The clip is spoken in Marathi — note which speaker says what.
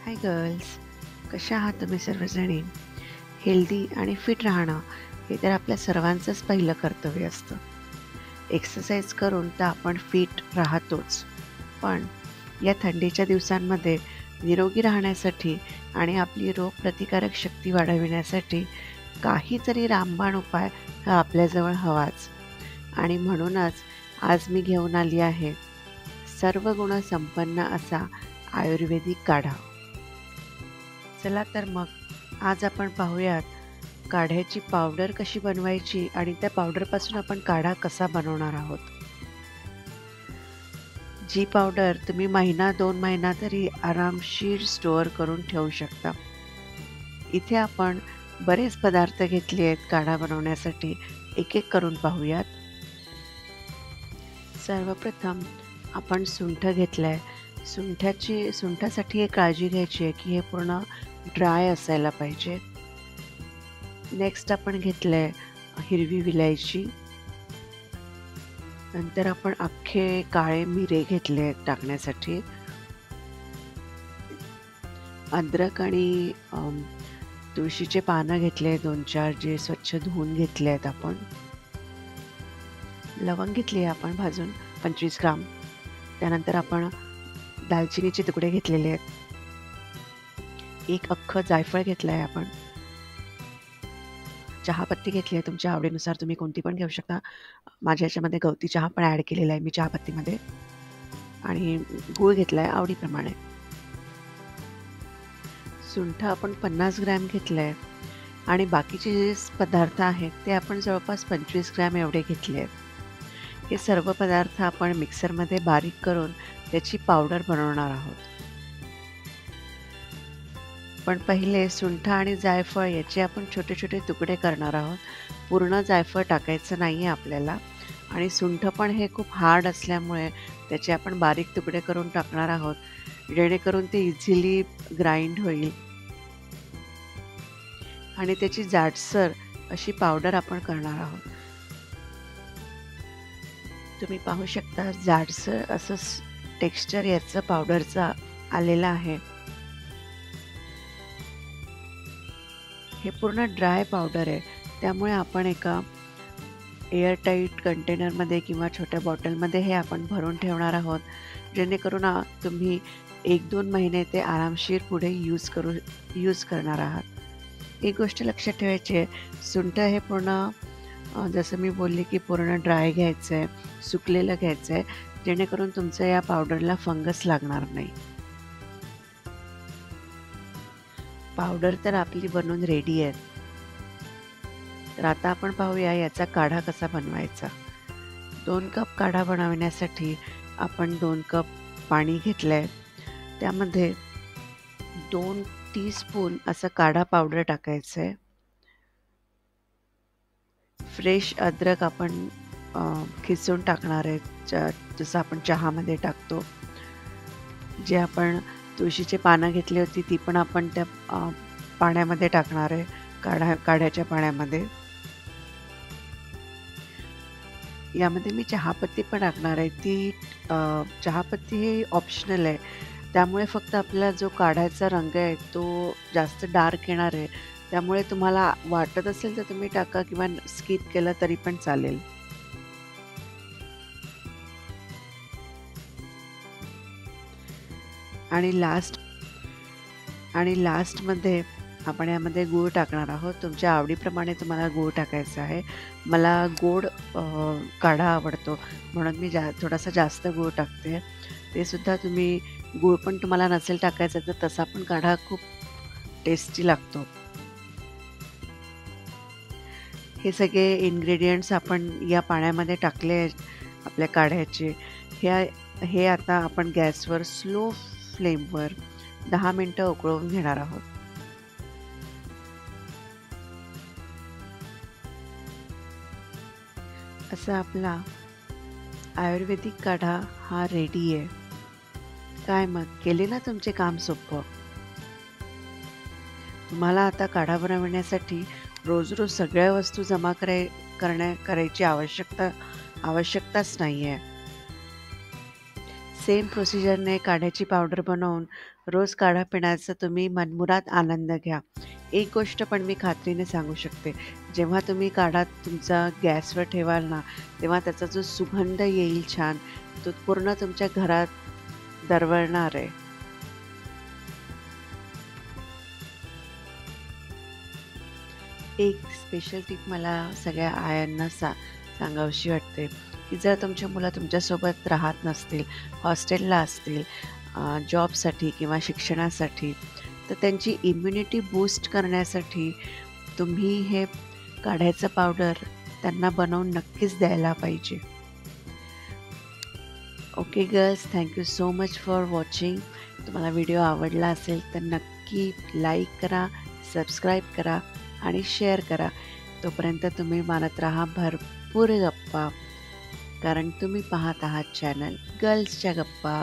Speaker 1: हाय गर्ल्स, कशा आहात तुम्ही सर्वजणी? हेल्दी आणि फिट राहणं हे तर आपल्या सर्वांचंच पहिलं कर्तव्य असतं. एक्सरसाइज करून तर आपण फिट राहतोच. पण या थंडीच्या दिवसांमध्ये निरोगी राहण्यासाठी आणि आपली रोगप्रतिकारक शक्ती वाढविण्यासाठी काहीतरी रामबाण उपाय हा आपल्याजवळ हवाच. आणि म्हणूनच आज मी घेऊन आली आहे सर्व गुण संपन्न असा आयुर्वेदिक काढा. चला तर मग आज आपण पाहूयात काढ्याची पावडर कशी बनवायची आणि त्या पावडरपासून आपण काढा कसा बनवणार आहोत. जी पावडर तुम्ही महिना 2 महिना तरी आरामशीर स्टोअर करून ठेवू शकता. इथे आपण बरेच पदार्थ घेतले आहेत काढा बनवण्यासाठी. एक एक करून पाहूयात. सर्वप्रथम आपण सुंठ घेतलंय. सुंठासाठी एक काळजी घ्यायची आहे की हे पूर्ण ड्राय असायला पाहिजे. नेक्स्ट आपण घेतलंय हिरवी विलायची. नंतर आपण अख्खे काळे मिरे घेतले आहेत टाकण्यासाठी. अद्रक आणि तुळशीचे पानं घेतले 2-4 जे स्वच्छ धुवून घेतले आहेत आपण. लवंग घेतली आहे आपण भाजून 25 ग्राम. त्यानंतर आपण दालचिनीचे तुकडे घेतलेले आहेत. एक अख्खं जायफळ घेतलं आहे आपण. चहापत्ती घेतली आहे, तुमच्या आवडीनुसार तुम्ही कोणती पण घेऊ शकता. माझ्या ह्याच्यामध्ये गवती चहा पण ॲड केलेला आहे मी चहापत्तीमध्ये. आणि गूळ घेतला आहे आवडीप्रमाणे. सुंठ आपण 50 ग्रॅम घेतलं आहे आणि बाकीचे जे पदार्थ आहेत ते आपण जवळपास 25 ग्रॅम एवढे घेतले आहेत. हे सर्व पदार्थ आपण मिक्सरमध्ये बारीक करून त्याची पावडर बनवणार आहोत. पण पहिले सुंठ आणि जायफळ याचे आपण छोटे छोटे तुकडे करणार आहोत. पूर्ण जायफळ टाकायचं नाही आहे आपल्याला. आणि सुंठ पण हे खूप हार्ड असल्यामुळे त्याचे आपण बारीक तुकडे करून टाकणार आहोत, जेणेकरून ते इझिली ग्राइंड होईल आणि त्याची जाडसर अशी पावडर आपण करणार आहोत. तुम्ही पाहू शकता जाडसर असं टेक्स्चर याचं पावडरचं आलेलं आहे. हे पूर्ण ड्राय पावडर आहे, त्यामुळे आपण एका एअरटाईट कंटेनरमध्ये किंवा छोट्या बॉटलमध्ये हे आपण भरून ठेवणार आहोत, जेणेकरून तुम्ही 1-2 महिने ते आरामशीर पुढे यूज करणार आहात. एक गोष्ट लक्षात ठेवायची आहे, सुंठ हे पूर्ण जसं मी बोलले की पूर्ण ड्राय घ्यायचं आहे, सुकलेलं घ्यायचं आहे, जेणेकरून तुमचं या पावडरला फंगस लागणार नाही. पावडर तर आपली बनवून रेडी आहे. तर आता आपण पाहूया याचा काढा कसा बनवायचा. 2 कप काढा बनवण्यासाठी आपण 2 कप पाणी घेतलं आहे. त्यामध्ये 2 टीस्पून असं काढा पावडर टाकायचं आहे. फ्रेश अद्रक आपण खिसून टाकणार आहे, जसं आपण चहामध्ये टाकतो. जे आपण तुळशीचे पानं घेतली होती ती पण आपण त्या पाण्यामध्ये टाकणार आहे, काढ्याच्या पाण्यामध्ये. यामध्ये मी चहापत्ती पण टाकणार आहे. ती चहापत्ती ही ऑप्शनल आहे, त्यामुळे फक्त आपला जो काढ्याचा रंग आहे तो जास्त डार्क येणार आहे. त्यामुळे तुम्हाला वाटत असेल तर तुम्ही टाका किंवा स्किप केलं तरी पण चालेल. आणि लास्टमध्ये आपण यामध्ये गूळ टाकणार आहोत. तुमच्या आवडीप्रमाणे तुम्हाला गूळ टाकायचा आहे. मला गोड काढा आवडतो, म्हणून मी थोडासा जास्त गूळ टाकते. ते सुद्धा तुम्ही गूळ पण तुम्हाला नसेल टाकायचा तर तसा पण काढा खूप टेस्टी लागतो. हे सगळे इन्ग्रेडियंट्स आपण या पाण्यामध्ये टाकले आपल्या काढ्याचे. हे आता आपण गॅसवर स्लो फ्लेमवर 10 मिनिटं उकळवून घेणार आहोत. असा आपला आयुर्वेदिक काढा हा रेडी आहे. काय मग केले ना तुमचे काम सोपं? तुम्हाला आता काढा बनवण्यासाठी रोज रोज सगळ्या वस्तू जमा करायची आवश्यकताच नाही आहे. सेम प्रोसिजरने काढ्याची पावडर बनवून रोज काढा पिण्याचा तुम्ही मनमुराद आनंद घ्या. एक गोष्ट पण मी खात्रीने सांगू शकते, जेव्हा तुम्ही काढा तुमचा गॅसवर ठेवाल ना, तेव्हा त्याचा जो सुगंध येईल छान, तो पूर्ण तुमच्या घरात दरवळणार आहे. एक स्पेशल टिप मला सगळ्या आयांना सांगावीशी वाटते, की जर तुमची मुलं तुमच्यासोबत राहत नसतील, हॉस्टेलला असतील, जॉबसाठी किंवा शिक्षणासाठी, तर त्यांची इम्युनिटी बूस्ट करण्यासाठी तुम्ही हे काढ्याचं पावडर त्यांना बनवून नक्कीच द्यायला पाहिजे. Okay girls, thank you so much for watching. तुम्हाला व्हिडिओ आवडला असेल तर नक्की लाईक करा, सबस्क्राईब करा आणि शेअर करा. तोपर्यंत तुम्ही मानत राहा भरपूर गप्पा, कारण तुम्ही पाहत आहात चॅनल गर्ल्सच्या गप्पा.